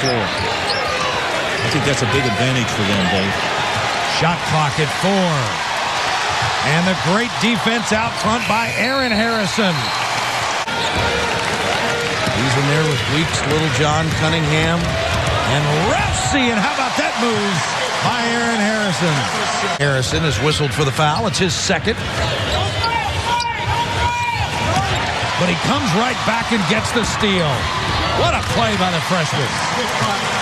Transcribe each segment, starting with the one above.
floor. I think that's a big advantage for them, Dave. Shot clock at 4. And the great defense out front by Aaron Harrison. He's in there with Weeks, Littlejohn, Cunningham, and Ralsei. And how about that move by Aaron Harrison? Harrison has whistled for the foul. It's his second. But he comes right back and gets the steal. What a play by the freshman.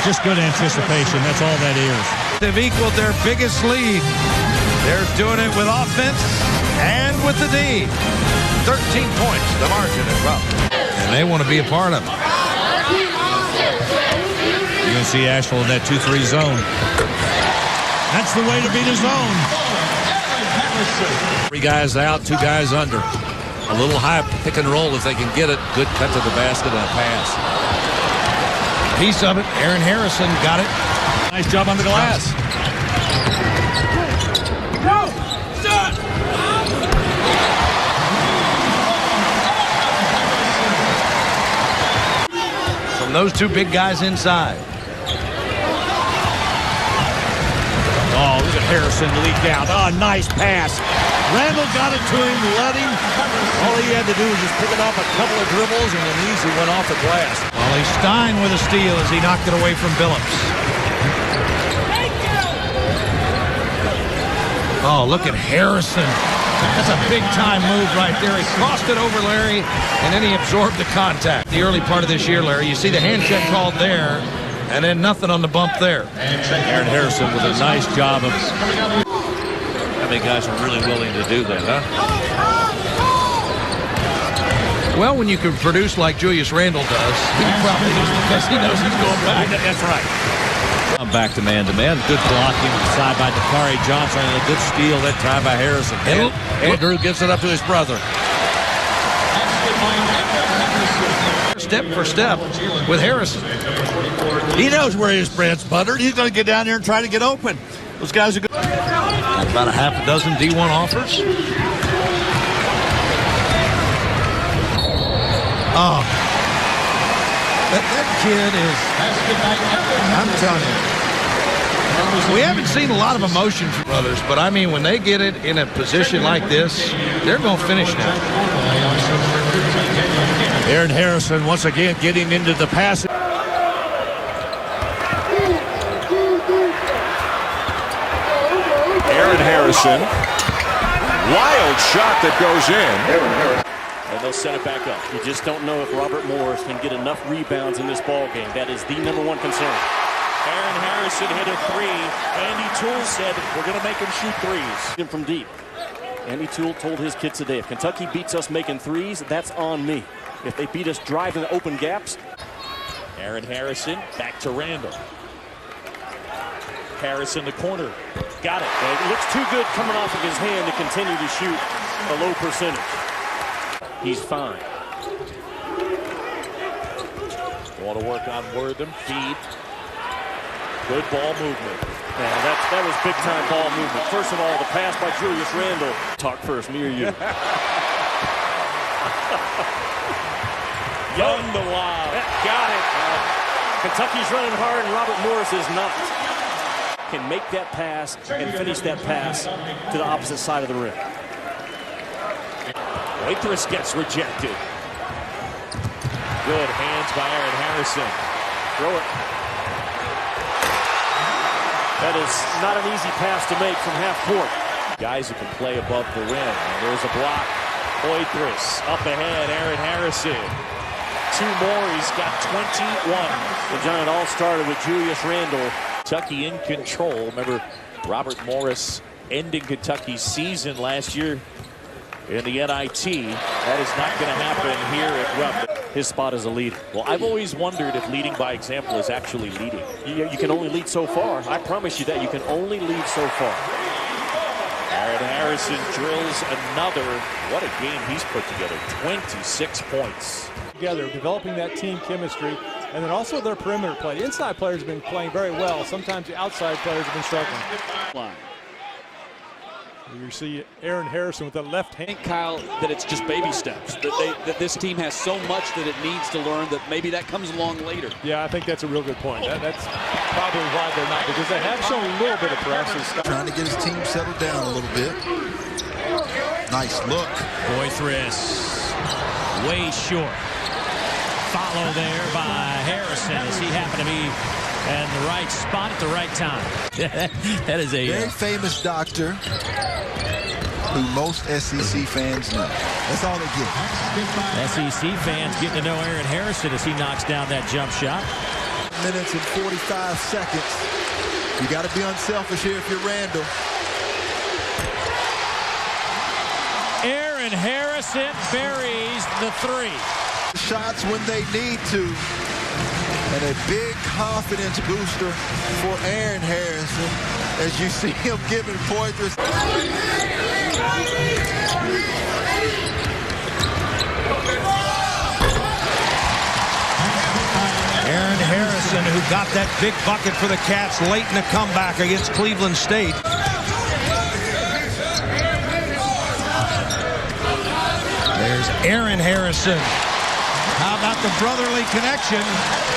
Just good anticipation. That's all that is. They've equaled their biggest lead. They're doing it with offense and with the D. 13 points, the margin is rough. And they want to be a part of it. You're going to see Asheville in that 2-3 zone. That's the way to beat a zone. 3 guys out, 2 guys under. A little high pick and roll if they can get it. Good cut to the basket and a pass. Piece of it. Aaron Harrison got it. Nice job on the glass. From those 2 big guys inside. Oh, look at Harrison leak out. Oh, nice pass. Randall got it to him, let him. All he had to do was just pick it off a couple of dribbles, and then easy went off the glass. Wally Stein with a steal as he knocked it away from Billups. Oh, look at Harrison. That's a big-time move right there. He crossed it over Larry, and then he absorbed the contact. The early part of this year, Larry, you see the hand check called there, and then nothing on the bump there. Aaron Harrison with a nice job of... How many guys are really willing to do that, huh? Well, when you can produce like Julius Randle does, he probably is because he knows he's going back. That's right. Back to man-to-man. Good blocking side by Dakari Johnson and a good steal that time by Harrison. Andrew gives it up to his brother. Step for step with Harrison. He knows where his bread's buttered. He's going to get down there and try to get open. Those guys are good. About a half a dozen D1 offers. Oh. That kid is, I'm telling you, we haven't seen a lot of emotion from brothers, but I mean, when they get it in a position like this, they're going to finish now. Aaron Harrison once again getting into the pass. Aaron Harrison, wild shot that goes in. And they'll set it back up. You just don't know if Robert Morris can get enough rebounds in this ball game. That is the #1 concern. Aaron Harrison hit a 3. Andy Toole said, we're going to make him shoot 3s. From deep. Andy Toole told his kids today, if Kentucky beats us making 3s, that's on me. If they beat us driving the open gaps. Aaron Harrison back to Randall. Harrison the corner. Got it. And it looks too good coming off of his hand to continue to shoot a low percentage. He's fine. Want to work on Wortham. Feed. Good ball movement. Yeah, that was big-time ball movement. First of all, the pass by Julius Randle. Talk first, me or you? Young the lob. Got it. Kentucky's running hard, and Robert Morris is not. Can make that pass and finish that pass to the opposite side of the rim. Waitress gets rejected. Good hands by Aaron Harrison. Throw it. That is not an easy pass to make from half court. Guys who can play above the rim. And there's a block. Waitress up ahead. Aaron Harrison. 2 more. He's got 21. Well, John, it all started with Julius Randle. Kentucky in control. Remember, Robert Morris ending Kentucky's season last year in the NIT. That is not going to happen here at Rupp. His spot as a leader. Well, I've always wondered if leading by example is actually leading. You can only lead so far. I promise you that. You can only lead so far. Aaron Harrison drills another. What a game he's put together. 26 points. Together, developing that team chemistry, and then also their perimeter play. The inside players have been playing very well. Sometimes the outside players have been struggling. You see Aaron Harrison with the left hand. I think, Kyle, that it's just baby steps. That this team has so much that it needs to learn that maybe that comes along later. Yeah, I think that's a real good point. That's probably why they're not, because they have shown a little bit of pressure. Trying to get his team settled down a little bit. Nice look. Boythress way short. Follow there by Harrison as he happened to be in the right spot at the right time. That is a very famous doctor who most SEC fans know. That's all they get. SEC fans getting to know Aaron Harrison as he knocks down that jump shot. Minutes and 45 seconds. You got to be unselfish here if you're Randall. Aaron Harrison buries the three. Shots when they need to. And a big confidence booster for Aaron Harrison as you see him giving Boythress. Aaron Harrison, who got that big bucket for the Cats late in the comeback against Cleveland State. There's Aaron Harrison. How about the brotherly connection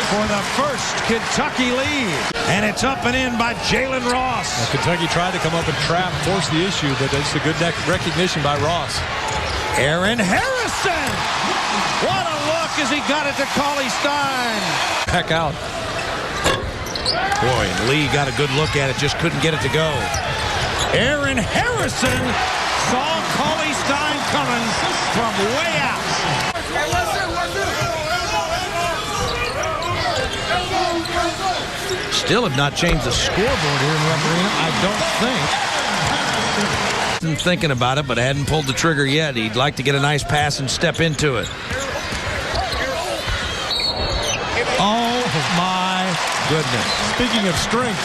for the first Kentucky lead? And it's up and in by Jalen Ross. Well, Kentucky tried to come up and trap, force the issue, but it's a good recognition by Ross. Aaron Harrison! What a look as he got it to Cauley Stein. Heck out. Boy, and Lee got a good look at it, just couldn't get it to go. Aaron Harrison saw Cauley Stein coming from way out. Still have not changed the scoreboard here in Rupp Arena, I don't think. Been thinking about it, but hadn't pulled the trigger yet. He'd like to get a nice pass and step into it. Oh, my goodness. Speaking of strength.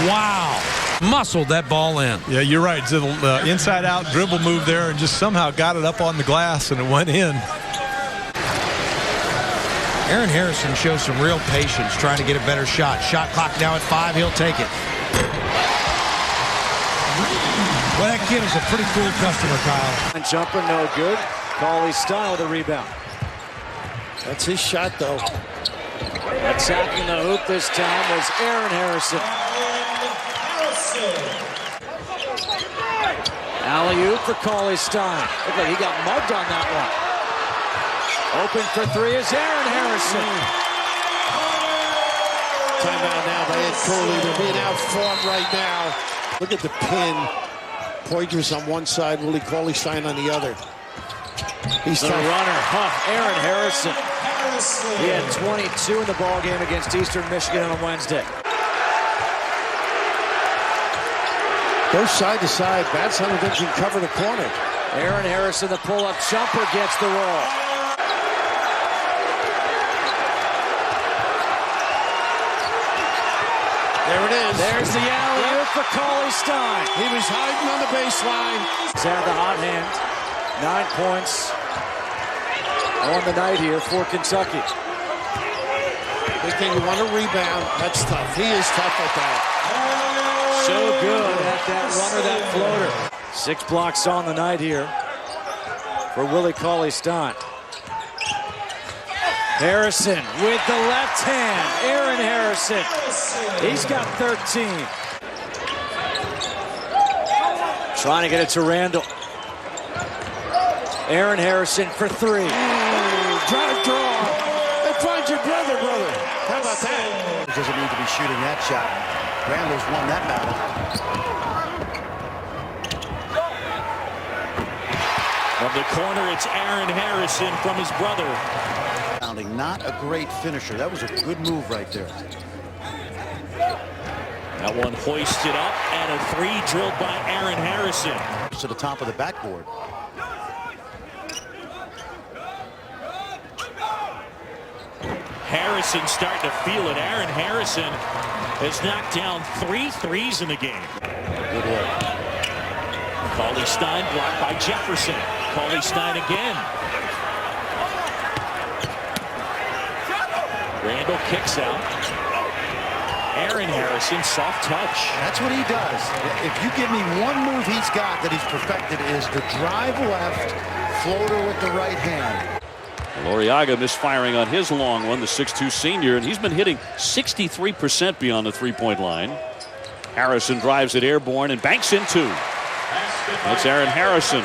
Wow. Muscled that ball in. Yeah, you're right. It's an inside-out dribble move there and just somehow got it up on the glass and it went in. Aaron Harrison shows some real patience trying to get a better shot. Shot clock now at 5. He'll take it. Well, that kid is a pretty cool customer, Kyle. And jumper, no good. Cauley Stein with a rebound. That's his shot, though. Attacking the hoop this time was Aaron Harrison. Alley-oop for Cauley Stein. Looked like he got mugged on that one. Open for three is Aaron Harrison. Timeout now by Ed Coley. They're being out-fought right now. Look at the pin. Boythress on one side, Willie Cauley Stein on the other. He's the runner, Aaron Harrison. He had 22 in the ball game against Eastern Michigan on Wednesday. Go side to side. That's how they can cover the corner. Aaron Harrison, the pull-up jumper, gets the roll. There it is. There's the alley-oop for Cauley Stein. He was hiding on the baseline. He's had the hot hand. 9 points on the night here for Kentucky. Big thing, you want to rebound. That's tough. He is tough at that. So good at that runner, that floater. 6 blocks on the night here for Willie Cauley Stein. Harrison with the left hand. Aaron Harrison. He's got 13. Trying to get it to Randall. Aaron Harrison for 3. Drive draw. And find your brother. How about that? He doesn't need to be shooting that shot. Randall's won that battle. From the corner, it's Aaron Harrison from his brother. Not a great finisher. That was a good move right there. That one hoisted up and a 3 drilled by Aaron Harrison. To the top of the backboard. Harrison starting to feel it. Aaron Harrison has knocked down 3 threes in the game. Good look. Cauley Stein blocked by Jefferson. Cauley Stein again. Randall kicks out. Aaron Aaron Harrison, soft touch. That's what he does. If you give me one move he's got that he's perfected is the drive left, floater with the right hand. Loriaga misfiring on his long one, the 6'2 senior, and he's been hitting 63% beyond the three-point line. Harrison drives it airborne and banks in two. That's Aaron Harrison.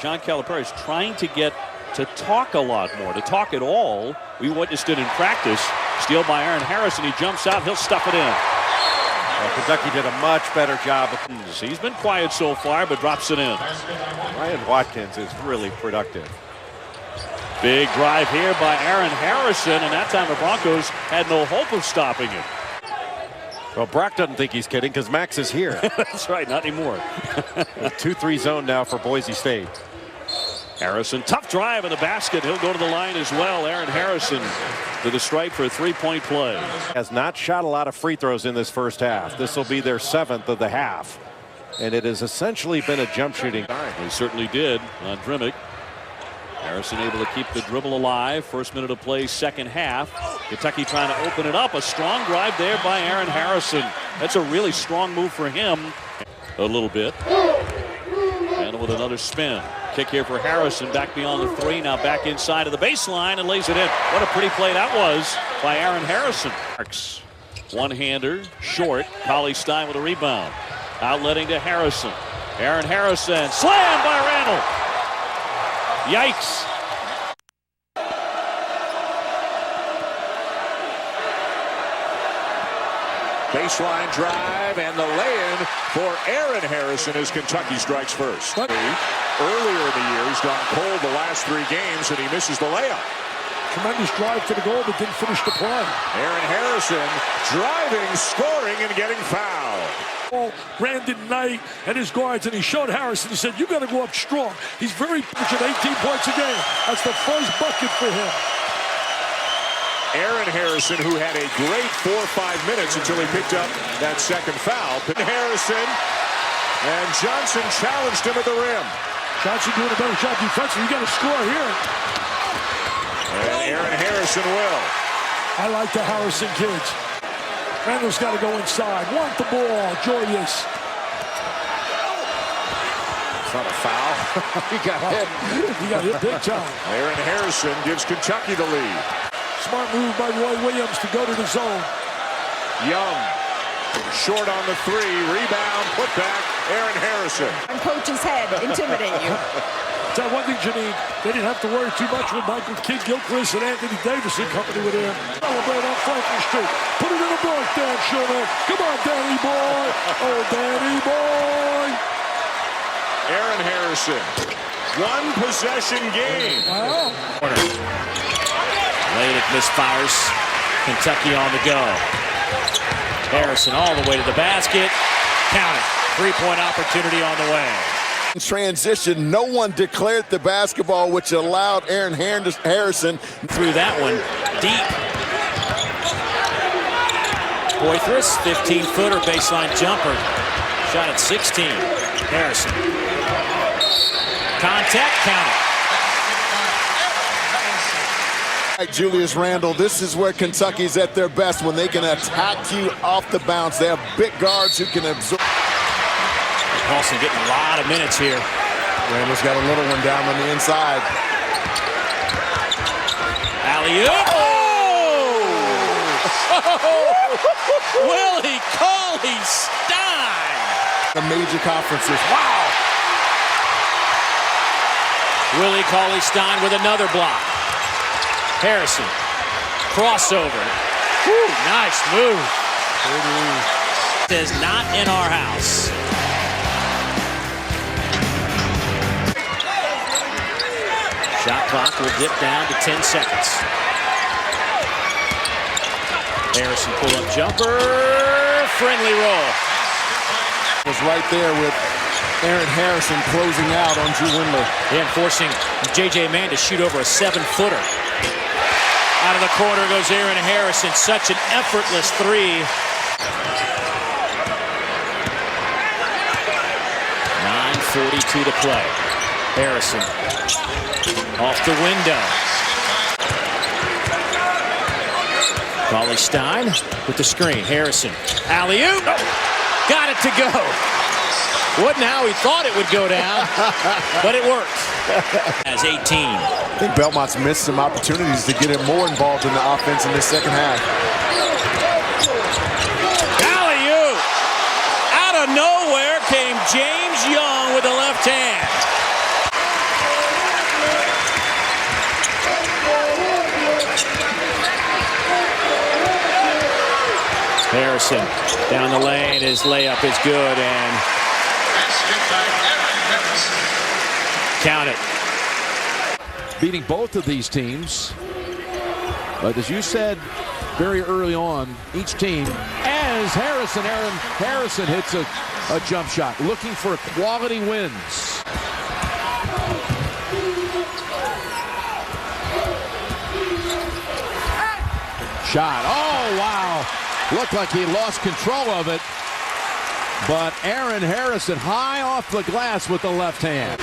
John Calipari is trying to get to talk a lot more, to talk at all. We witnessed it in practice. Steal by Aaron Harrison. He jumps out. He'll stuff it in. Well, Kentucky did a much better job. He's been quiet so far, but drops it in. Ryan Watkins is really productive. Big drive here by Aaron Harrison, and that time the Broncos had no hope of stopping it. Well, Brock doesn't think he's kidding because Max is here. That's right, not anymore. 2-3 zone now for Boise State. Harrison, tough drive in the basket. He'll go to the line as well. Aaron Harrison to the stripe for a three-point play. Has not shot a lot of free throws in this first half. This will be their 7th of the half. And it has essentially been a jump shooting. He certainly did on Drimmick. Harrison able to keep the dribble alive. First minute of play, second half. Kentucky trying to open it up. A strong drive there by Aaron Harrison. That's a really strong move for him. A little bit. And with another spin. Kick here for Harrison. Back beyond the three. Now back inside of the baseline and lays it in. What a pretty play that was by Aaron Harrison. One-hander, short. Cauley-Stein with a rebound. Outletting to Harrison. Aaron Harrison. Slammed by Randall. Yikes. Baseline drive and the lay-in for Aaron Harrison as Kentucky strikes first. Earlier in the year, he's gone cold the last 3 games and he misses the layup. Tremendous drive to the goal, but didn't finish the play. Aaron Harrison driving, scoring, and getting fouled. Brandon Knight and his guards, and he showed Harrison. He said, you got to go up strong. He's very much at 18 points a game. That's the first bucket for him. Aaron Harrison, who had a great 4 or 5 minutes until he picked up that second foul. Harrison and Johnson challenged him at the rim. Johnson doing a better job defensively. You got to score here. And Aaron Harrison will. I like the Harrison kids. Randall's got to go inside. Want the ball. Joyous. It's not a foul. He got hit. He got hit big time. Aaron Harrison gives Kentucky the lead. Smart move by Roy Williams to go to the zone. Young. Short on the 3. Rebound. Put back. Aaron Harrison. And coach's head. Intimidate you. Tell one thing, Janine, they didn't have to worry too much with Michael Kidd-Gilchrist and Anthony Davis in company with him. Celebrate on Franklin Street. Put it in the block, Dan Schumann. Come on, Danny boy. Oh, Danny boy. Aaron Harrison. 1 possession game. Wow. Ladick misfires. Kentucky on the go. Harrison all the way to the basket. Count it. 3-point opportunity on the way. Transition, no one declared the basketball, which allowed Aaron Harrison through that one deep. Boythris, 15-footer baseline jumper, shot at 16. Harrison, contact, count it. Julius Randle, this is where Kentucky's at their best, when they can attack you off the bounce. They have big guards who can absorb. Paulson getting a lot of minutes here. Randall's got a little one down on the inside. Alley-oop. Oh! Willie Cauley-Stein. The major conferences. Wow! Willie Cauley-Stein with another block. Harrison. Crossover. Whew, nice move. It is not in our house. Shot clock will dip down to 10 seconds. Harrison pull-up jumper. Friendly roll. Was right there with Aaron Harrison closing out on Drew Windler. And forcing J.J. Mann to shoot over a 7-footer. Out of the corner goes Aaron Harrison. Such an effortless 3. 9:42 to play. Harrison off the window. Cauley-Stein with the screen. Harrison. Alley-oop. Got it to go. Wasn't how he thought it would go down, but it worked. As 18. I think Belmont's missed some opportunities to get him more involved in the offense in this second half. Alley-oop. Out of nowhere came James Young with the left hand. Harrison down the lane. His layup is good and count it. Beating both of these teams. But as you said very early on, each team, as Aaron Harrison hits a jump shot, looking for quality wins. Shot. Oh, wow. Looked like he lost control of it. But Aaron Harrison high off the glass with the left hand.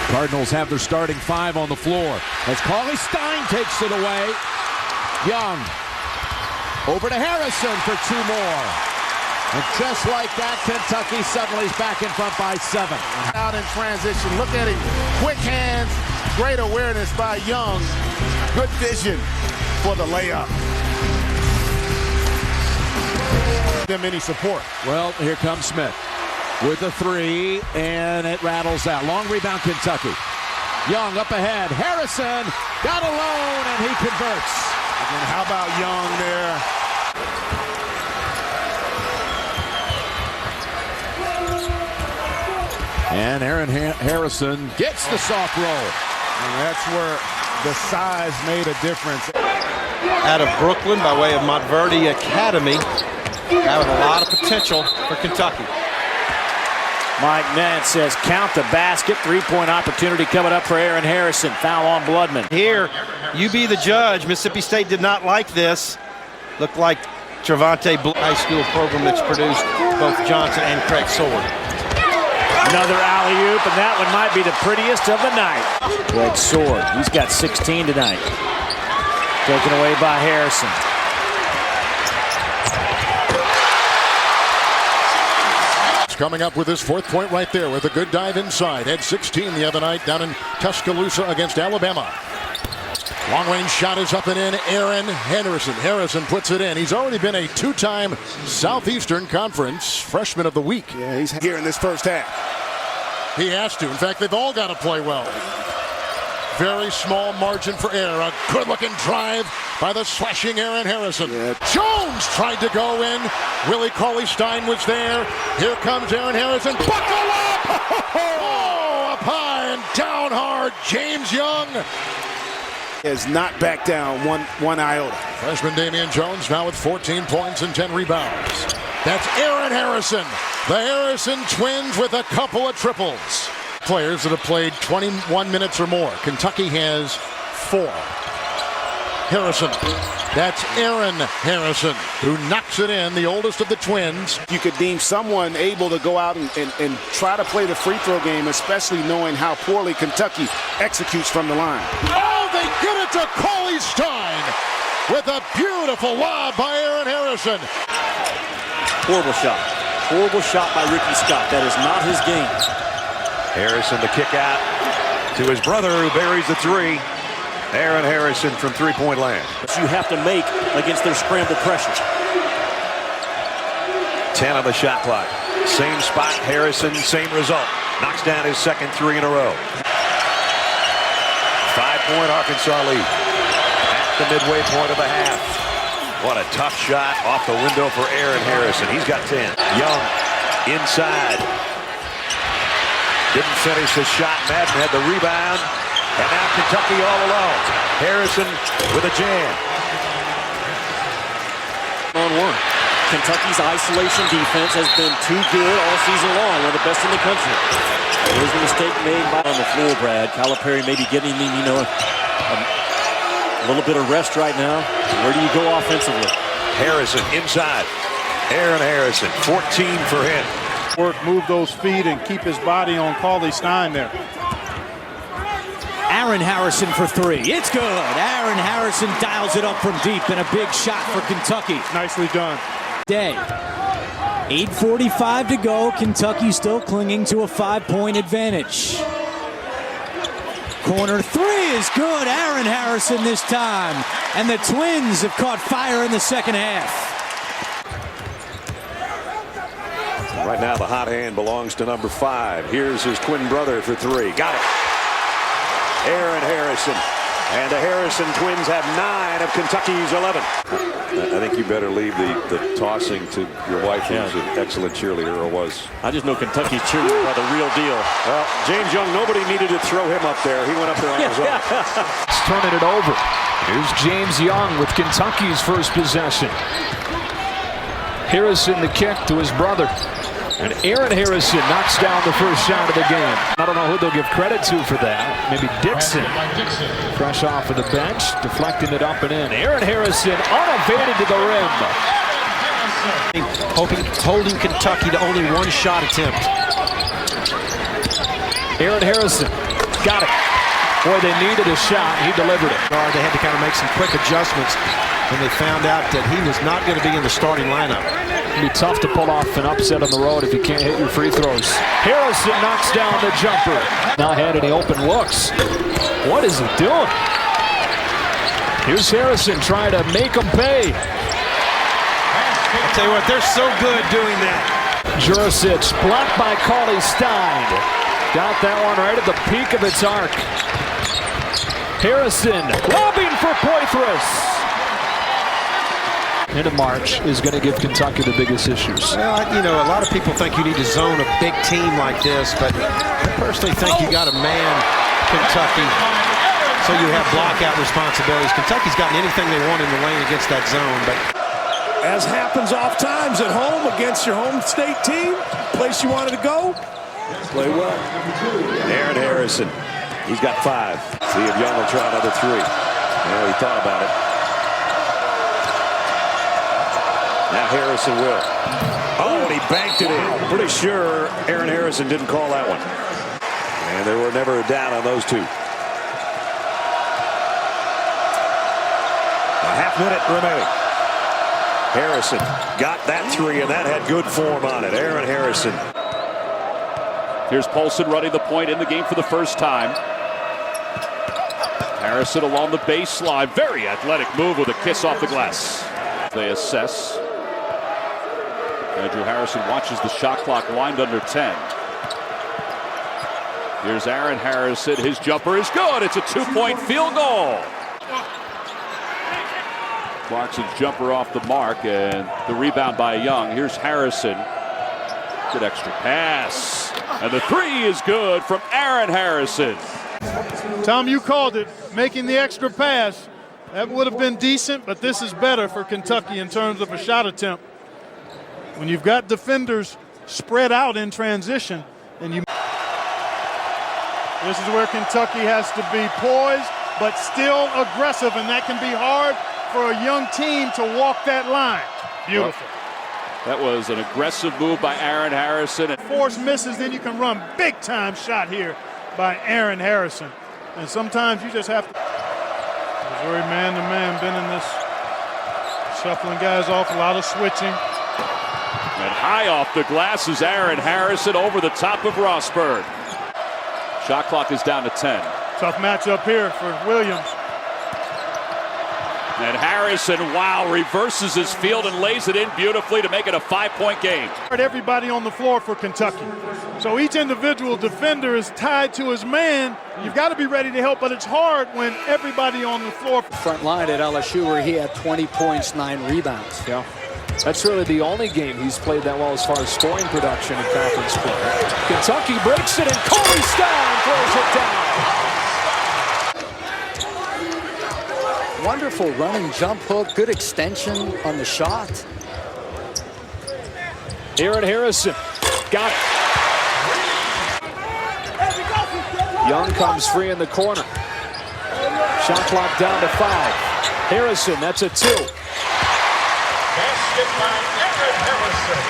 Cardinals have their starting five on the floor as Cauley-Stein takes it away. Young over to Harrison for two more. And just like that, Kentucky suddenly is back in front by 7. Out in transition. Look at him. Quick hands. Great awareness by Young. Good vision for the layup. Them any support. Well, here comes Smith with a 3, and it rattles out. Long rebound, Kentucky. Young up ahead. Harrison got alone, and he converts. And how about Young there? And Aaron Harrison gets the soft roll. And that's where the size made a difference. Out of Brooklyn by way of Montverde Academy. Having a lot of potential for Kentucky. Mike Nance says count the basket. 3-point opportunity coming up for Aaron Harrison. Foul on Bloodman. Here, you be the judge. Mississippi State did not like this. Looked like Trevante high school program that's produced both Johnson and Craig Sword. Another alley-oop, and that one might be the prettiest of the night. Craig Sword, he's got 16 tonight. Taken away by Harrison. Coming up with his 4th point right there with a good dive inside. Had 16 the other night down in Tuscaloosa against Alabama. Long-range shot is up and in. Aaron Henderson. Harrison puts it in. He's already been a 2-time Southeastern Conference Freshman of the Week. Yeah, he's here in this first half. He has to. In fact, they've all got to play well. Very small margin for error. A good-looking drive by the slashing Aaron Harrison. Yeah. Jones tried to go in. Willie Cauley-Stein was there. Here comes Aaron Harrison. Buckle up! Oh, up high and down hard. James Young is not back down one iota. Freshman Damian Jones now with 14 points and 10 rebounds. That's Aaron Harrison. The Harrison twins with a couple of triples. Players that have played 21 minutes or more. Kentucky has 4. Harrison. That's Aaron Harrison, who knocks it in, the oldest of the twins. You could deem someone able to go out and try to play the free throw game, especially knowing how poorly Kentucky executes from the line. Oh, they get it to Cauley-Stein with a beautiful lob by Aaron Harrison. Horrible shot. Horrible shot by Ricky Scott. That is not his game. Harrison the kick out to his brother who buries the 3. Aaron Harrison from 3-point land. You have to make against their scramble pressure. 10 on the shot clock. Same spot, Harrison, same result. Knocks down his second 3 in a row. 5-point Arkansas lead at the midway point of the half. What a tough shot off the window for Aaron Harrison. He's got 10. Young inside. Didn't finish the shot. Madden had the rebound. And now Kentucky all alone. Harrison with a jam. On one. Kentucky's isolation defense has been too good all season long. One of the best in the country. There's a mistake made on the floor, Brad. Calipari maybe getting him, a little bit of rest right now. Where do you go offensively? Harrison inside. Aaron Harrison, 14 for him. Move those feet and keep his body on Cauley-Stein there. Aaron Harrison for three. It's good. Aaron Harrison dials it up from deep, and a big shot for Kentucky. Nicely done. Day. 8:45 to go. Kentucky still clinging to a 5-point advantage. Corner three is good. Aaron Harrison this time. And the Twins have caught fire in the second half. Right now, the hot hand belongs to number 5. Here's his twin brother for 3. Got it. Aaron Harrison. And the Harrison twins have 9 of Kentucky's 11. I think you better leave the tossing to your wife, who's an excellent cheerleader, or was. I just know Kentucky's cheerleaders are the real deal. Well, James Young, nobody needed to throw him up there. He went up there on his own. He's turning it over. Here's James Young with Kentucky's first possession. Harrison the kick to his brother. And Aaron Harrison knocks down the first shot of the game. I don't know who they'll give credit to for that. Maybe Dixon. Fresh off of the bench, deflecting it up and in. Aaron Harrison unevaded to the rim. Holding Kentucky to only one shot attempt. Aaron Harrison got it. Boy, they needed a shot. He delivered it. They had to kind of make some quick adjustments when they found out that he was not going to be in the starting lineup. It'd be tough to pull off an upset on the road if you can't hit your free throws. Harrison knocks down the jumper. Not had any open looks. What is he doing? Here's Harrison trying to make him pay. I'll tell you what, they're so good doing that. Juricic blocked by Cauley Stein. Got that one right at the peak of its arc. Harrison lobbing for Poitras. Into March is going to give Kentucky the biggest issues. Well, you know, a lot of people think you need to zone a big team like this, but I personally think you got to man Kentucky so you have blockout responsibilities. Kentucky's gotten anything they want in the lane against that zone, but as happens oft times at home against your home state team, place you wanted to go, play well. Aaron Harrison, he's got 5. See if Young will try another 3. Well, he thought about it. Now Harrison will. Oh, and he banked it in. Pretty sure Aaron Harrison didn't call that one. And they were never down on those 2. A half minute remaining. Harrison got that 3, and that had good form on it. Aaron Harrison. Here's Paulson running the point in the game for the first time. Harrison along the baseline. Very athletic move with a kiss off the glass. They assess. Andrew Harrison watches the shot clock wind under 10. Here's Aaron Harrison. His jumper is good. It's a 2-point field goal. Clarkson's jumper off the mark, and the rebound by Young. Here's Harrison. Good extra pass. And the 3 is good from Aaron Harrison. Tom, you called it. Making the extra pass. That would have been decent, but this is better for Kentucky in terms of a shot attempt. When you've got defenders spread out in transition, and this is where Kentucky has to be poised, but still aggressive, and that can be hard for a young team to walk that line. Beautiful. That was an aggressive move by Aaron Harrison. Force misses, then you can run big-time shot here by Aaron Harrison. And sometimes you just have to. Missouri man-to-man, been in this, shuffling guys off, a lot of switching. And high off the glass is Aaron Harrison over the top of Rosberg. Shot clock is down to 10. Tough matchup here for Williams. And Harrison, wow, reverses his field and lays it in beautifully to make it a 5-point game. Everybody on the floor for Kentucky. So each individual defender is tied to his man. You've got to be ready to help, but it's hard when everybody on the floor. Front line at LSU where he had 20 points, 9 rebounds. Yeah. That's really the only game he's played that well as far as scoring production in conference play. Kentucky breaks it, and Cauley Stein throws it down. Wonderful running jump hook, good extension on the shot. Aaron Harrison got it. Young comes free in the corner. Shot clock down to 5. Harrison, that's a 2.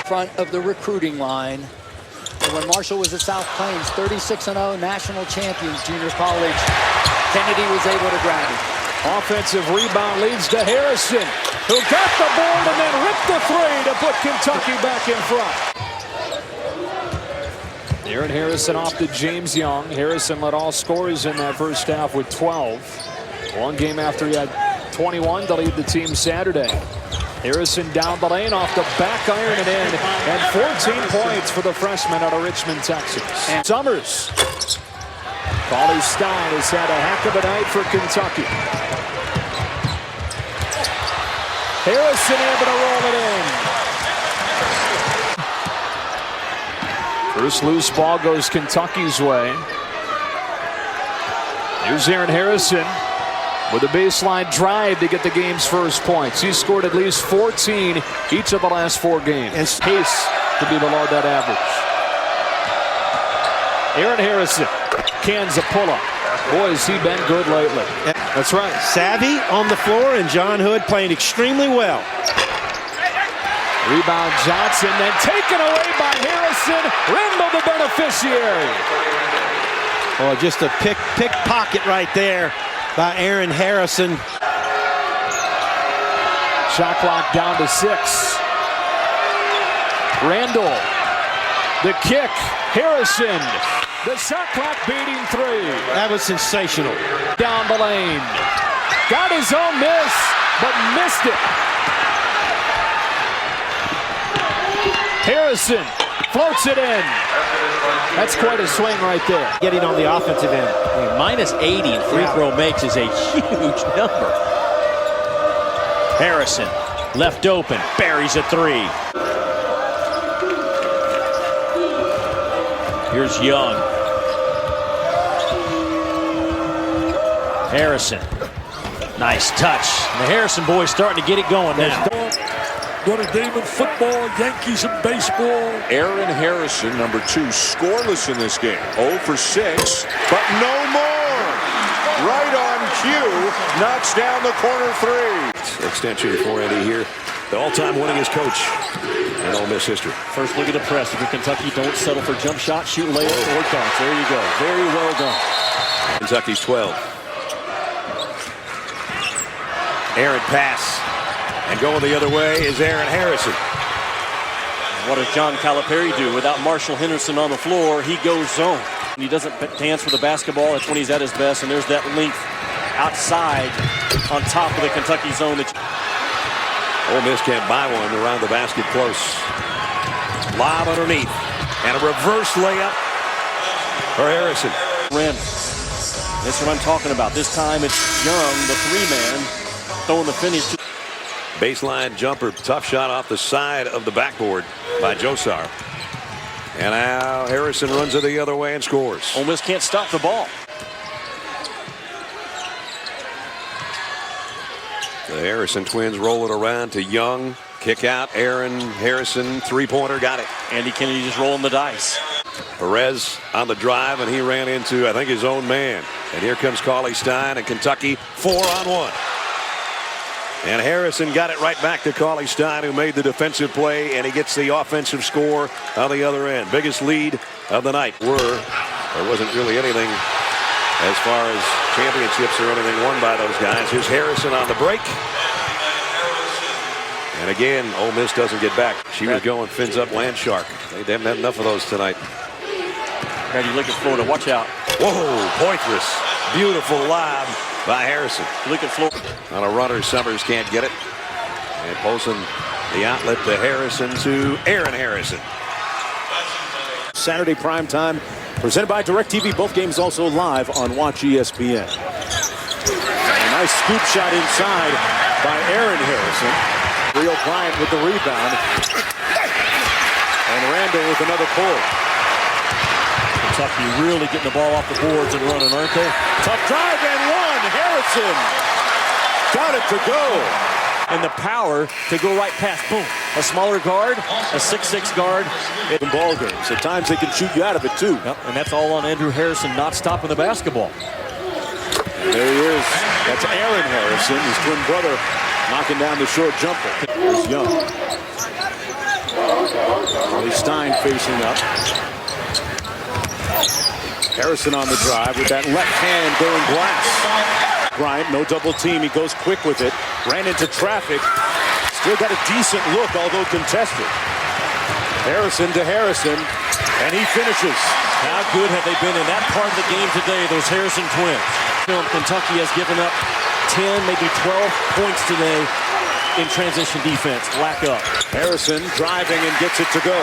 Front of the recruiting line. And when Marshall was at South Plains, 36-0 national champions, junior college. Kennedy was able to grab him. Offensive rebound leads to Harrison, who got the board and then ripped the three to put Kentucky back in front. Aaron Harrison off to James Young. Harrison led all scorers in that first half with 12. One game after he had 21 to lead the team Saturday. Harrison down the lane off the back iron and in, and 14 points for the freshman out of Richmond, Texas. And Summers. Cauley Stein has had a heck of a night for Kentucky. Harrison able to roll it in. First loose ball goes Kentucky's way. Here's Aaron Harrison with a baseline drive to get the game's first points. He's scored at least 14 each of the last 4 games. And pace to be below that average. Aaron Harrison cans a pull-up. Boy, has he been good lately. That's right. Savvy on the floor, and John Hood playing extremely well. Rebound Johnson, then taken away by Harrison. Randall the beneficiary. Oh, just a pickpocket right there by Aaron Harrison. Shot clock down to 6. Randall, the kick. Harrison, the shot clock beating 3. That was sensational. Down the lane. Got his own miss, but missed it. Harrison floats it in. That's quite a swing right there. Getting on the offensive end. I mean, minus 80 in free throw makes is a huge number. Harrison left open, buries a 3. Here's Young. Harrison. Nice touch. And the Harrison boys starting to get it going now. Notre Dame in football, Yankees in baseball. Aaron Harrison, number 2, scoreless in this game. 0 for 6, but no more. Right on cue, knocks down the corner 3. Extension for Eddie here. The all-time winningest coach in Ole Miss history. First look at the press. If you're Kentucky, don't settle for jump shot, shoot layup, or dunks. There you go. Very well done. Kentucky's 12. Aaron pass. And going the other way is Aaron Harrison. What does John Calipari do? Without Marshall Henderson on the floor, he goes zone. He doesn't dance with the basketball. That's when he's at his best. And there's that length outside on top of the Kentucky zone. Ole Miss can't buy one around the basket close. Lob underneath. And a reverse layup for Harrison. Rim. That's what I'm talking about. This time it's Young, the 3-man, throwing the finish. Baseline jumper, tough shot off the side of the backboard by Josar. And now Harrison runs it the other way and scores. Ole Miss can't stop the ball. The Harrison twins roll it around to Young. Kick out, Aaron Harrison, 3-pointer, got it. Andy Kennedy just rolling the dice. Perez on the drive, and he ran into, I think, his own man. And here comes Cauley Stein, and Kentucky 4-on-1. And Harrison got it right back to Cauley Stein, who made the defensive play, and he gets the offensive score on the other end. Biggest lead of the night. There wasn't really anything as far as championships or anything won by those guys. Here's Harrison on the break. And again, Ole Miss doesn't get back. She was going fins up land shark. They haven't had enough of those tonight. Brad, you look at Florida. Watch out. Whoa, Poitras. Beautiful lob by Harrison. Look at Florida. On a runner, Summers can't get it. And posting the outlet to Harrison to Aaron Harrison. Saturday primetime, presented by DirecTV. Both games also live on Watch ESPN. A nice scoop shot inside by Aaron Harrison. Real Bryant with the rebound. And Randall with another pull. Kentucky really getting the ball off the boards and running, aren't they? Tough drive and one. Harrison got it to go. And the power to go right past. Boom. A smaller guard, a 6'6" guard in ball games. At times they can shoot you out of it too. Yep. And that's all on Andrew Harrison not stopping the basketball. And there he is. That's Aaron Harrison, his twin brother, knocking down the short jumper. There's Young. Cauley Stein facing up. Harrison on the drive with that left hand going glass. Bryant, no double team. He goes quick with it. Ran into traffic. Still got a decent look, although contested. Harrison to Harrison, and he finishes. How good have they been in that part of the game today, those Harrison twins? Kentucky has given up 10, maybe 12 points today in transition defense. Lack up. Harrison driving and gets it to go.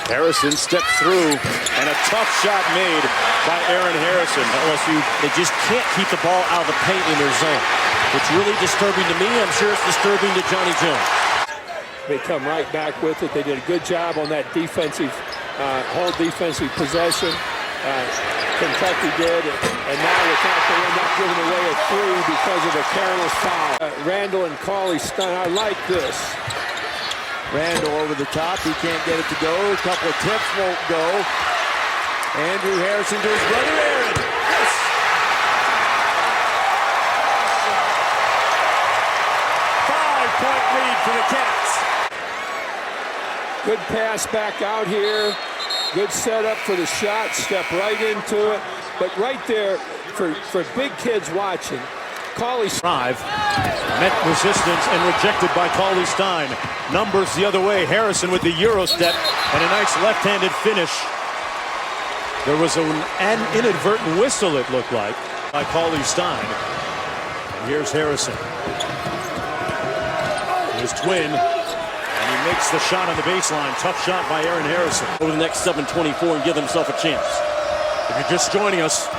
Harrison steps through, and a tough shot made by Aaron Harrison. LSU, they just can't keep the ball out of the paint in their zone. It's really disturbing to me. I'm sure it's disturbing to Johnny Jones. They come right back with it. They did a good job on that defensive, whole defensive possession. Kentucky did, and now they end up giving away a 3 because of a careless foul. Randall and Cauley-Stein, I like this. Randall over the top. He can't get it to go. A couple of tips won't go. Andrew Harrison to his brother Aaron. Yes! Five-point lead for the Cats. Good pass back out here. Good setup for the shot. Step right into it. But right there, for big kids watching, Cauley-Stein met resistance and rejected by Cauley-Stein. Numbers the other way. Harrison with the Euro step and a nice left-handed finish. There was an inadvertent whistle, it looked like, by Cauley-Stein. Here's Harrison. His twin. And he makes the shot on the baseline. Tough shot by Aaron Harrison. Over the next 7:24 and give himself a chance. If you're just joining us,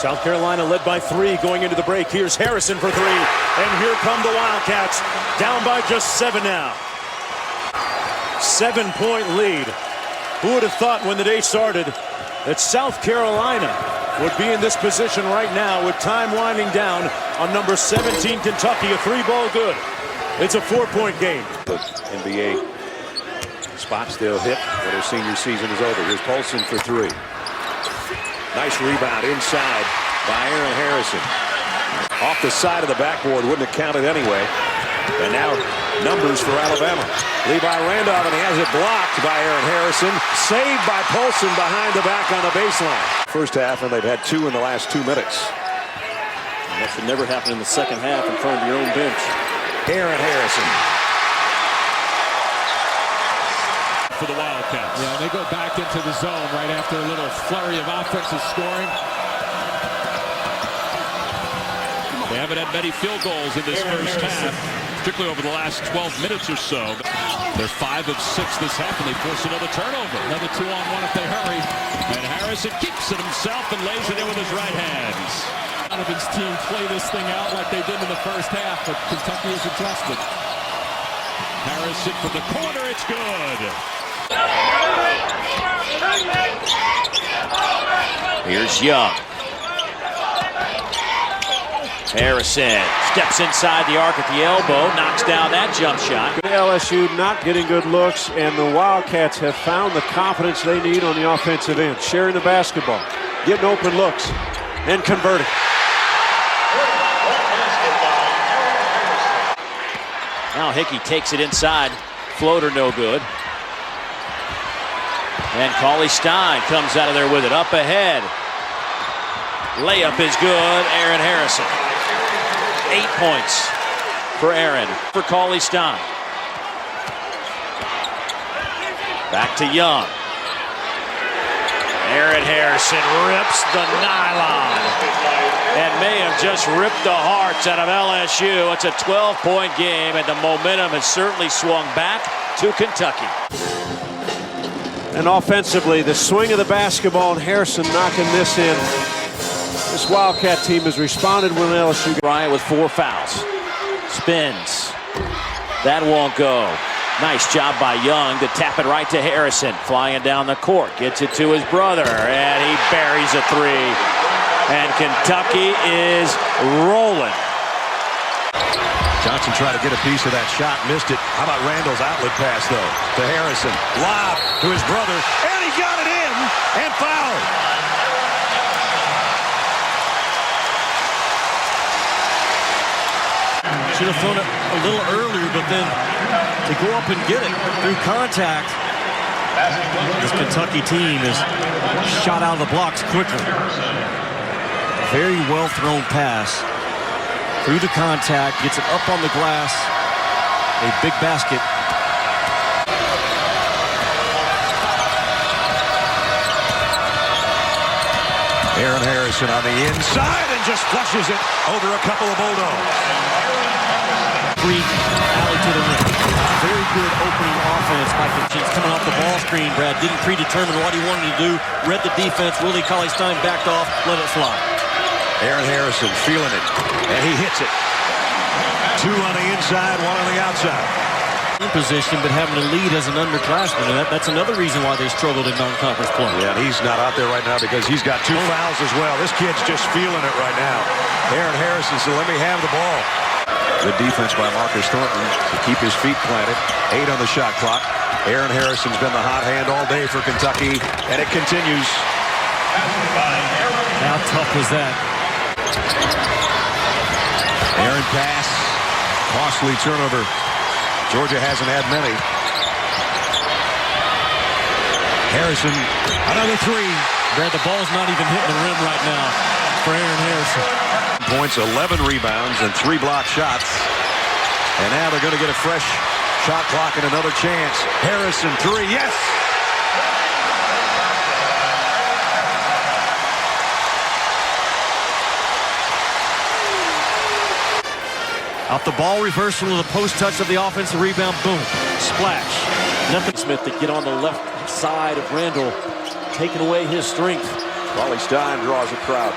South Carolina led by 3 going into the break. Here's Harrison for 3. And here come the Wildcats. Down by just 7 now. 7-point lead. Who would have thought when the day started that South Carolina would be in this position right now with time winding down on number 17 Kentucky. A 3-ball good. It's a 4-point game. The NBA spots they'll hit when their senior season is over. Here's Paulson for 3. Nice rebound inside by Aaron Harrison. Off the side of the backboard, wouldn't have counted anyway. And now numbers for Alabama. Levi Randolph, and he has it blocked by Aaron Harrison. Saved by Paulson behind the back on the baseline. First half, and they've had 2 in the last 2 minutes. And that should never happen in the second half in front of your own bench. Aaron Harrison. For the Wildcats. Yeah, they go back into the zone right after a little flurry of offensive scoring. They haven't had many field goals in this first half, particularly over the last 12 minutes or so. They're 5 of 6 this half, and they force another turnover. Another 2-on-1 if they hurry. And Harrison keeps it himself and lays it in with his right hands. Donovan's team play this thing out like they did in the first half, but Kentucky is adjusted. Harrison from the corner, it's good. Here's Young. Harrison steps inside the arc at the elbow, knocks down that jump shot. LSU not getting good looks, and the Wildcats have found the confidence they need on the offensive end. Sharing the basketball, getting open looks, and converting. Now Hickey takes it inside. Floater no good. And Cauley-Stein comes out of there with it. Up ahead. Layup is good. Aaron Harrison. 8 points for Aaron. For Cauley-Stein. Back to Young. Aaron Harrison rips the nylon. And may have just ripped the hearts out of LSU. It's a 12-point game, and the momentum has certainly swung back to Kentucky. And offensively, the swing of the basketball and Harrison knocking this in. This Wildcat team has responded when LSU. Bryant with 4 fouls. Spins. That won't go. Nice job by Young to tap it right to Harrison. Flying down the court. Gets it to his brother. And he buries a 3. And Kentucky is rolling. Johnson tried to get a piece of that shot, missed it. How about Randall's outlet pass, though, to Harrison? Lob to his brother, and he got it in, and fouled. Should have thrown it a little earlier, but then to go up and get it through contact, this Kentucky team is shot out of the blocks quickly. Very well thrown pass through the contact, gets it up on the glass. A big basket. Aaron Harrison on the inside and just flushes it over a couple of Bulldogs. Free alley to the rim. Very good opening offense by Kitchens coming off the ball screen. Brad didn't predetermine what he wanted to do. Read the defense. Willie Cauley-Stein backed off. Let it fly. Aaron Harrison feeling it, and he hits it. 2 on the inside, 1 on the outside. Position, but having a lead as an underclassman, and that's another reason why they struggled in non-conference play. Yeah, and he's not out there right now because he's got 2 fouls as well. This kid's just feeling it right now. Aaron Harrison said, let me have the ball. Good defense by Marcus Thornton to keep his feet planted. 8 on the shot clock. Aaron Harrison's been the hot hand all day for Kentucky, and it continues. How tough was that? Aaron pass. Costly turnover. Georgia hasn't had many. Harrison, another 3. Brad, the ball's not even hitting the rim right now for Aaron Harrison. Points, 11 rebounds, and 3 block shots. And now they're going to get a fresh shot clock and another chance. Harrison, 3, yes! Off the ball reversal of the post touch of the offensive rebound. Boom. Splash. Nothing. Smith to get on the left side of Randall, taking away his strength. Cauley-Stein draws a crowd.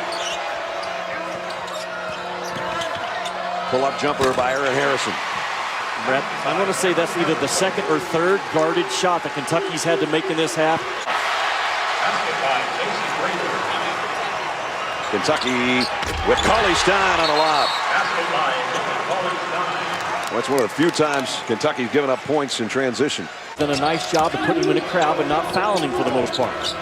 Pull-up jumper by Aaron Harrison. Brett, I'm going to say that's either the second or third guarded shot that Kentucky's had to make in this half. Kentucky with Cauley-Stein on a lob. Well, it's one of the few times Kentucky's given up points in transition. Done a nice job of putting him in a crowd, but not fouling him for the most part.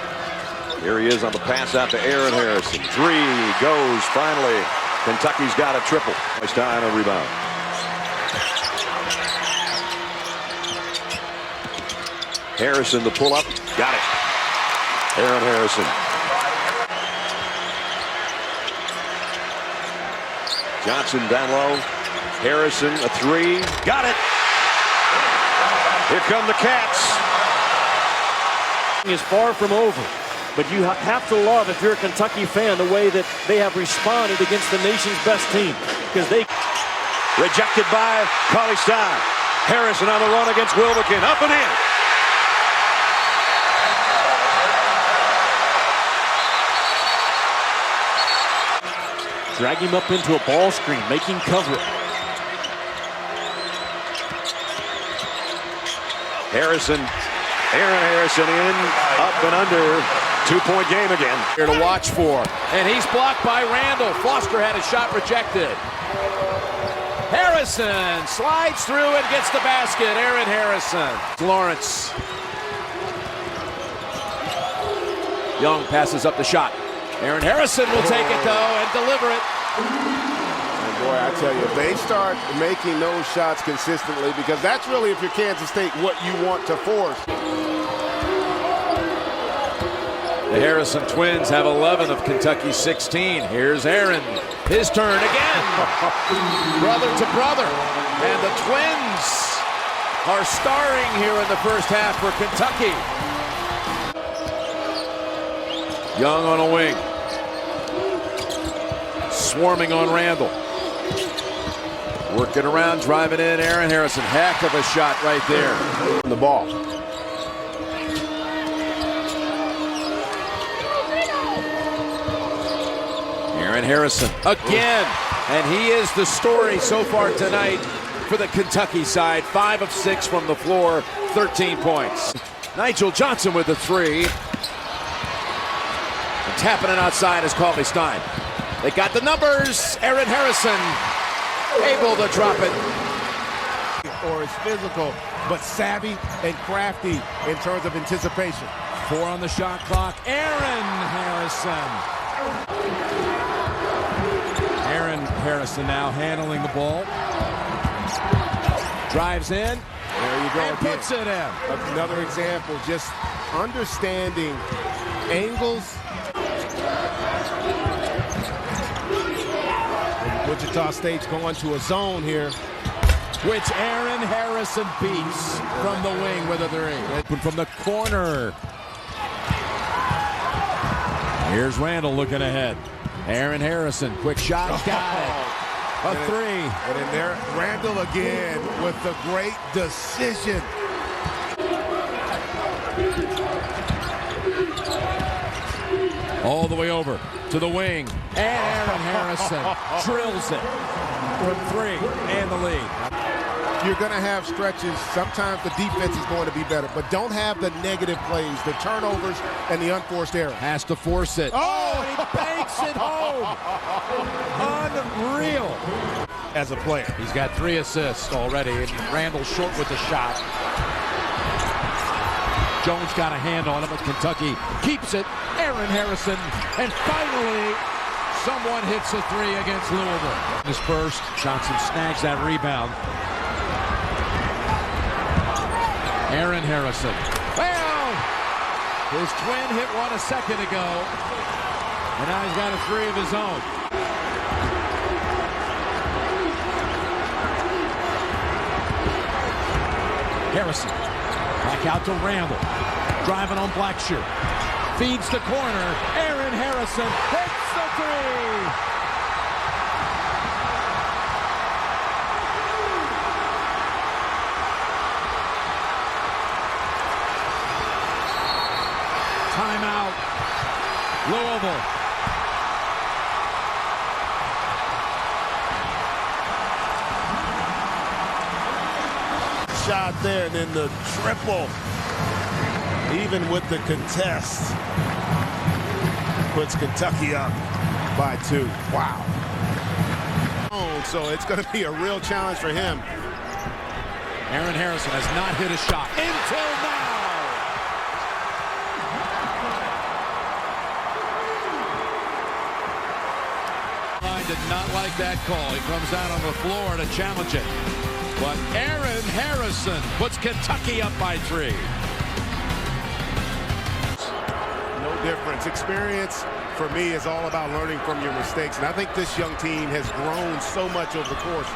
Here he is on the pass out to Aaron Harrison. 3 goes finally. Kentucky's got a triple. Cauley-Stein on a rebound. Harrison the pull up. Got it. Aaron Harrison. Johnson down low. Harrison, a 3. Got it. Here come the Cats. Is far from over, but you have to love, if you're a Kentucky fan, the way that they have responded against the nation's best team, because they rejected by Cauley-Stein. Harrison on the run against Wilbekin. Up and in. drag him up into a ball screen, make him cover it. Harrison, Aaron Harrison in, up and under. 2-point game again. Here to watch for. And he's blocked by Randall. Foster had a shot rejected. Harrison slides through and gets the basket. Aaron Harrison. Lawrence. Young passes up the shot. Aaron Harrison will take it, though, and deliver it. And boy, I tell you, if they start making those shots consistently, because that's really, if you're Kansas State, what you want to force. The Harrison twins have 11 of Kentucky's 16. Here's Aaron. His turn again. Brother to brother. And the twins are starring here in the first half for Kentucky. Young on a wing. Swarming on Randall. Working around, driving in Aaron Harrison. Heck of a shot right there. The ball. Aaron Harrison again, and he is the story so far tonight for the Kentucky side. 5 of 6 from the floor, 13 points. Nigel Johnson with the 3. And tapping it outside is Cauley-Stein. They got the numbers. Aaron Harrison able to drop it. Or is physical, but savvy and crafty in terms of anticipation. 4 on the shot clock. Aaron Harrison. Aaron Harrison now handling the ball. Drives in. There you go And again. puts it in. Another example, just understanding angles. Wichita State's going to a zone here. Which Aaron Harrison beats from the wing with a three. From the corner. Here's Randall looking ahead. Aaron Harrison, quick shot, got it. A three. And then there, Randall again with the great decision. All the way over to the wing. And Aaron Harrison drills it for three and the lead. You're going to have stretches. Sometimes the defense is going to be better, but don't have the negative plays, the turnovers, and the unforced error. Has to force it. Oh, he banks it home. Unreal. As a player. He's got 3 assists already, and Randall short with the shot. Jones got a hand on it, but Kentucky keeps it. Aaron Harrison, and finally, someone hits a three against Louisville. His first, Johnson snags that rebound. Aaron Harrison. Well, his twin hit one a second ago, and now he's got a three of his own. Harrison, back out to Randall, driving on Blackshear, feeds the corner, Aaron Harrison hits the three! Timeout, Louisville. Shot there, and then the triple, even with the contest, puts Kentucky up by 2. Wow. So it's going to be a real challenge for him. Aaron Harrison has not hit a shot until now. Did not like that call. He comes out on the floor to challenge it. But Aaron Harrison puts Kentucky up by 3. No difference. Experience, for me, is all about learning from your mistakes. And I think this young team has grown so much over the course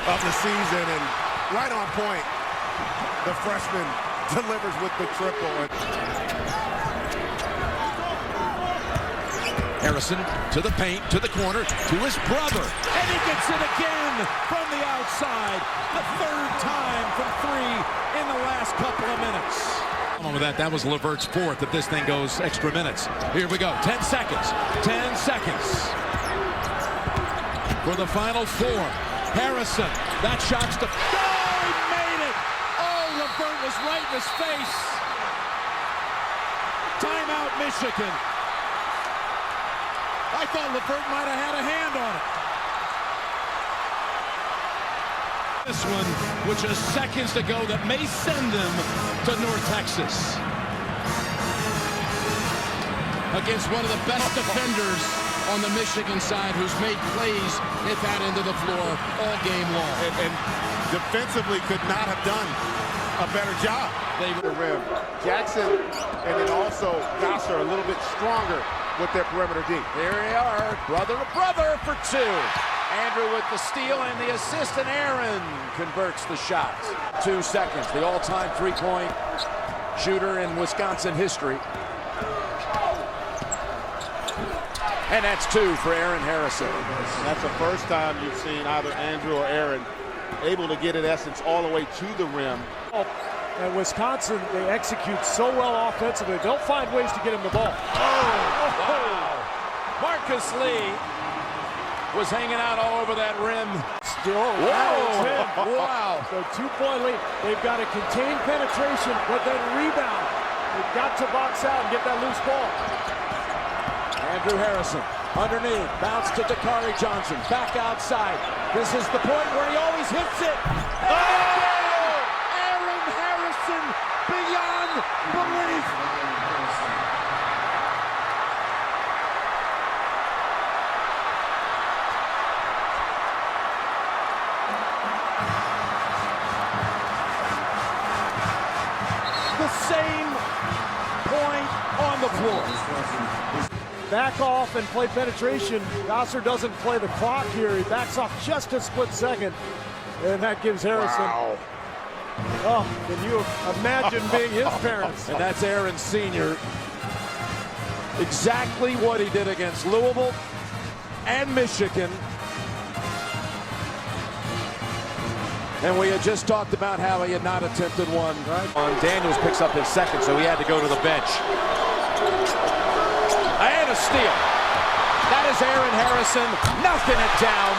of the season. And right on point, the freshman delivers with the triple. Harrison to the paint, to the corner, to his brother. And he gets it again from the outside. The 3rd time from 3 in the last couple of minutes. With that was Levert's 4th if this thing goes extra minutes. Here we go. 10 seconds. 10 seconds. For the final 4. Harrison. That shot's to... Oh, he made it! Oh, Levert was right in his face. Timeout, Michigan. I thought Levert might have had a hand on it. This one, which is seconds to go, that may send them to North Texas. Against one of the best defenders on the Michigan side, who's made plays hit that into the floor all game long. And defensively could not have done a better job. They the rim. Jackson and then also Gosser a little bit stronger with their perimeter deep. Here they are, brother to brother for 2. Andrew with the steal and the assist, and Aaron converts the shot. 2 seconds, the all-time three-point shooter in Wisconsin history. And that's 2 for Aaron Harrison. That's the first time you've seen either Andrew or Aaron able to get, in essence, all the way to the rim. And Wisconsin, they execute so well offensively. They'll find ways to get him the ball. Oh, wow. Marcus Lee was hanging out all over that rim. Still, wow. So 2-point lead. They've got to contain penetration, but then rebound. They've got to box out and get that loose ball. Andrew Harrison underneath, bounce to Dakari Johnson, back outside. This is the point where he always hits it. Oh! Aaron Harrison beyond belief. floor. Back off and play penetration. Gosser doesn't play the clock here. He backs off just a split second. And that gives Harrison. Wow. Oh, can you imagine being his parents? And that's Aaron Sr. Exactly what he did against Louisville and Michigan. And we had just talked about how he had not attempted one. Daniels picks up his second, so he had to go to the bench. And a steal. That is Aaron Harrison knocking it down.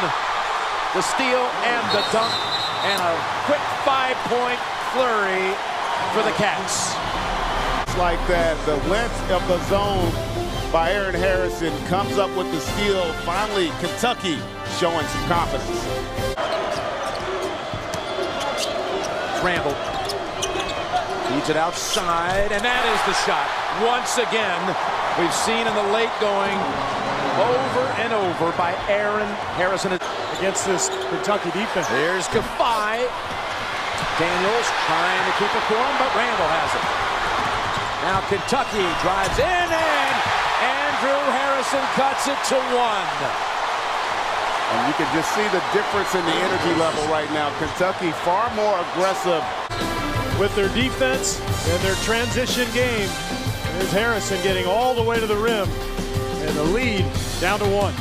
The steal and the dunk. And a quick 5-point flurry for the Cats. It's like that. The length of the zone by Aaron Harrison comes up with the steal. Finally, Kentucky showing some confidence. Randall feeds it outside, and that is the shot. Once again, we've seen in the late going over and over by Aaron Harrison against this Kentucky defense. Here's Kafai. Daniels trying to keep it warm, but Randall has it. Now Kentucky drives in, and Andrew Harrison cuts it to 1. And you can just see the difference in the energy level right now. Kentucky far more aggressive. With their defense and their transition game, there's Harrison getting all the way to the rim. And the lead down to 1.